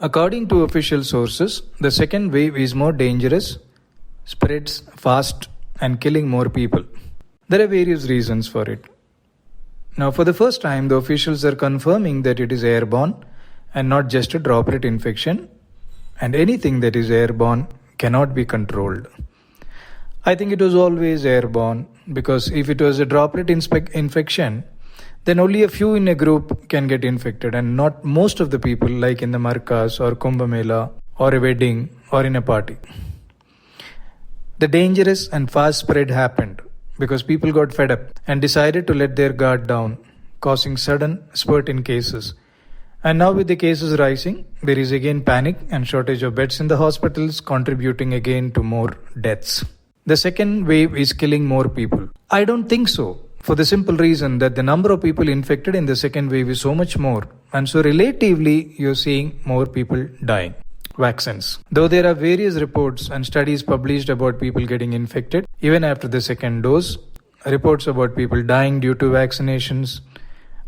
According to official sources, the second wave is more dangerous, spreads fast, and killing more people. There are various reasons for it. Now, for the first time, the officials are confirming that it is airborne and not just a droplet infection, and anything that is airborne cannot be controlled. I think it was always airborne because if it was a droplet infection, then only a few in a group can get infected and not most of the people, like in the Markas or Kumbh Mela or a wedding or in a party. The dangerous and fast spread happened because people got fed up and decided to let their guard down, causing sudden spurt in cases. And now with the cases rising, there is again panic and shortage of beds in the hospitals, contributing again to more deaths. The second wave is killing more people. I don't think so, for the simple reason that the number of people infected in the second wave is so much more, and so relatively you're seeing more people dying. Vaccines. Though there are various reports and studies published about people getting infected even after the second dose, reports about people dying due to vaccinations,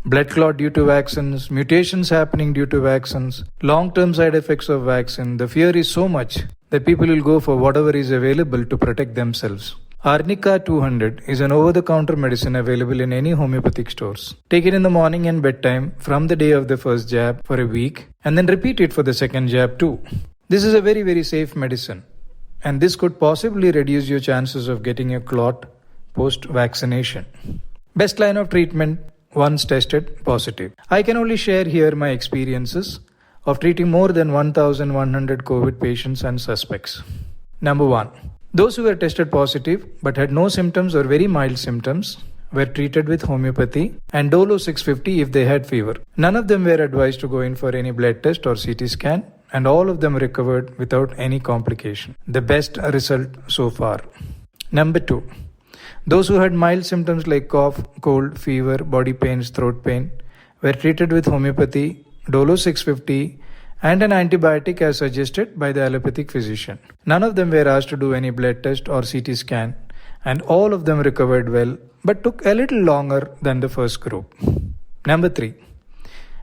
blood clot due to vaccines, mutations happening due to vaccines, long-term side effects of vaccine, the fear is so much that people will go for whatever is available to protect themselves. Arnica 200 is an over-the-counter medicine available in any homeopathic stores. Take it in the morning and bedtime from the day of the first jab for a week and then repeat it for the second jab too. This is a very, very safe medicine, and this could possibly reduce your chances of getting a clot post-vaccination. Best line of treatment once tested positive. I can only share here my experiences of treating more than 1,100 COVID patients and suspects. Number 1. Those who were tested positive but had no symptoms or very mild symptoms were treated with homeopathy and Dolo 650 if they had fever. None of them were advised to go in for any blood test or CT scan, and all of them recovered without any complication. The best result so far. Number 2. Those who had mild symptoms like cough, cold, fever, body pains, throat pain were treated with homeopathy, Dolo 650, and an antibiotic as suggested by the allopathic physician. None of them were asked to do any blood test or CT scan, and all of them recovered well but took a little longer than the first group. Number 3.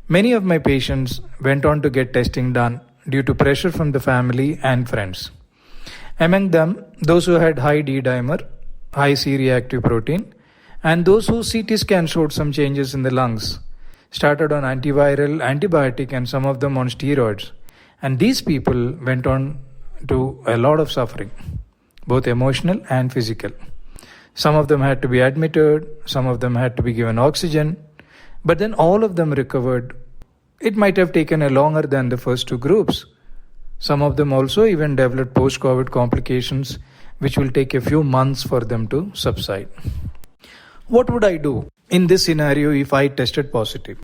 Many of my patients went on to get testing done due to pressure from the family and friends. Among them, those who had high D-dimer, high C-reactive protein, and those whose CT scan showed some changes in the lungs, started on antiviral, antibiotic, and some of them on steroids. And these people went on to a lot of suffering, both emotional and physical. Some of them had to be admitted, some of them had to be given oxygen, but then all of them recovered. It might have taken a longer than the first two groups. Some of them also even developed post-COVID complications, which will take a few months for them to subside. What would I do in this scenario if I tested positive?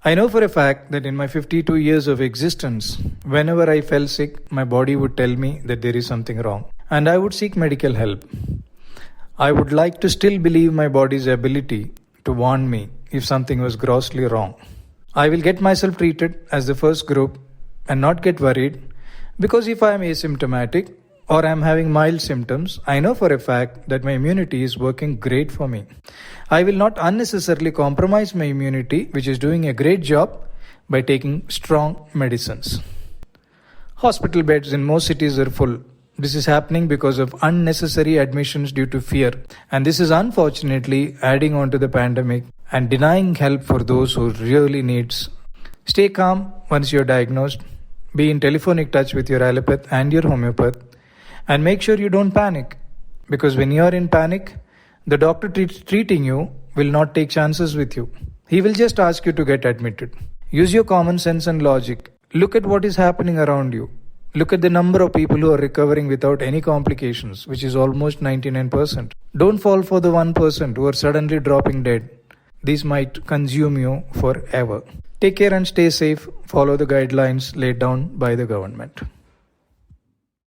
I know for a fact that in my 52 years of existence, whenever I fell sick, my body would tell me that there is something wrong, and I would seek medical help. I would like to still believe my body's ability to warn me if something was grossly wrong. I will get myself treated as the first group and not get worried, because if I am asymptomatic or I am having mild symptoms, I know for a fact that my immunity is working great for me. I will not unnecessarily compromise my immunity, which is doing a great job, by taking strong medicines. Hospital beds in most cities are full. This is happening because of unnecessary admissions due to fear, and this is unfortunately adding on to the pandemic and denying help for those who really needs. Stay calm once you're diagnosed. Be in telephonic touch with your allopath and your homeopath, and make sure you don't panic, because when you are in panic, the doctor treating you will not take chances with you. He will just ask you to get admitted. Use your common sense and logic. Look at what is happening around you. Look at the number of people who are recovering without any complications, which is almost 99%. Don't fall for the 1% who are suddenly dropping dead. These might consume you forever. Take care and stay safe. Follow the guidelines laid down by the government.